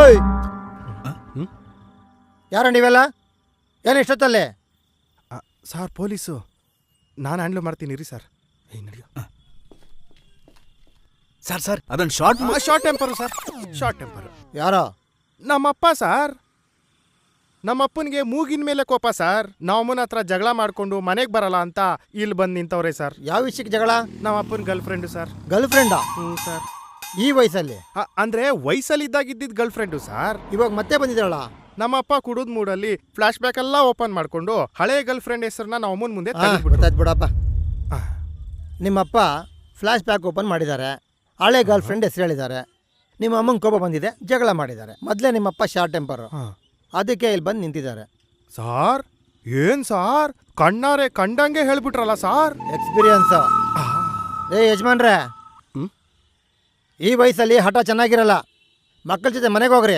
ಓಯ್ ಯಾರ ನೀವೆಲ್ಲ ಏನು ಇಷ್ಟೊತ್ತಲ್ಲಿ? ಸರ್ ಪೊಲೀಸು, ನಾನು ಹ್ಯಾಂಡ್ಲ್ ಮಾಡ್ತೀನಿ ರೀ ಸರ್. ನಡೆಯೋ ಸರ್ ಅದೊಂದು short temper sir, short temper. ಯಾರೋ ನಮ್ಮಪ್ಪ ಸರ್, ನಮ್ಮಪ್ಪನಿಗೆ ಮೂಗಿನ ಮೇಲೆ ಕೋಪ ಸರ್. ನಮ್ಮನ ಹತ್ರ ಜಗಳ ಮಾಡ್ಕೊಂಡು ಮನೆಗೆ ಬರಲ್ಲ ಅಂತ ಇಲ್ಲಿ ಬಂದು ನಿಂತವ್ರೆ ಸರ್. ಯಾವ ವಿಷಯಕ್ಕೆ ಜಗಳ? ನಮ್ಮಪ್ಪನ ಗರ್ಲ್ ಫ್ರೆಂಡು ಸರ್. ಗರ್ಲ್ ಫ್ರೆಂಡಾ? ಸರ್. ಈ ವಯಸ್ಸಲ್ಲಿ? ಅಂದ್ರೆ ವಯಸ್ಸಲ್ಲಿದ್ದಾಗಿದ್ದಿದ್ದು ಗರ್ಲ್ ಫ್ರೆಂಡು ಸರ್. ಇವಾಗ ಮತ್ತೆ ಬಂದಿದ್ದಾಳ? ನಮ್ಮಪ್ಪ ಕುಡಿದ್ ಮೂಡಲ್ಲಿ ಫ್ಲಾಶ್ ಬ್ಯಾಕ್ ಎಲ್ಲ ಓಪನ್ ಮಾಡ್ಕೊಂಡು ಹಳೆ ಗರ್ಲ್ ಫ್ರೆಂಡ್ ಹೆಸರನ್ನ ನಮ್ಮ ಅಮ್ಮನ ಮುಂದೆ ಗೊತ್ತಾಯ್ತು ಬಿಡಪ್ಪ. ನಿಮ್ಮಪ್ಪ ಫ್ಲಾಶ್ ಬ್ಯಾಕ್ ಓಪನ್ ಮಾಡಿದ್ದಾರೆ, ಹಳೆ ಗರ್ಲ್ ಫ್ರೆಂಡ್ ಹೆಸರು ಹೇಳಿದ್ದಾರೆ, ನಿಮ್ಮ ಅಮ್ಮಂಗೆ ಕೋಪ ಬಂದಿದೆ, ಜಗಳ ಮಾಡಿದ್ದಾರೆ. ಮೊದಲೇ ನಿಮ್ಮಪ್ಪ ಶಾರ್ಟ್ ಟೆಂಪರು, ಅದಕ್ಕೆ ಇಲ್ಲಿ ಬಂದು ನಿಂತಿದ್ದಾರೆ. ಸಾರ್ ಏನ್ ಸಾರ್ ಕಣ್ಣಾರೆ ಕಂಡಂಗೆ ಹೇಳ್ಬಿಟ್ರಲ್ಲ ಸಾರ್. ಎಕ್ಸ್ಪೀರಿಯನ್ಸ್. ಯಜಮಾನ್ರೆ, ಈ ವಯಸ್ಸಲ್ಲಿ ಹಠ ಚೆನ್ನಾಗಿರಲ್ಲ. ಮಕ್ಕಳ ಜೊತೆ ಮನೆಗೆ ಹೋಗ್ರಿ.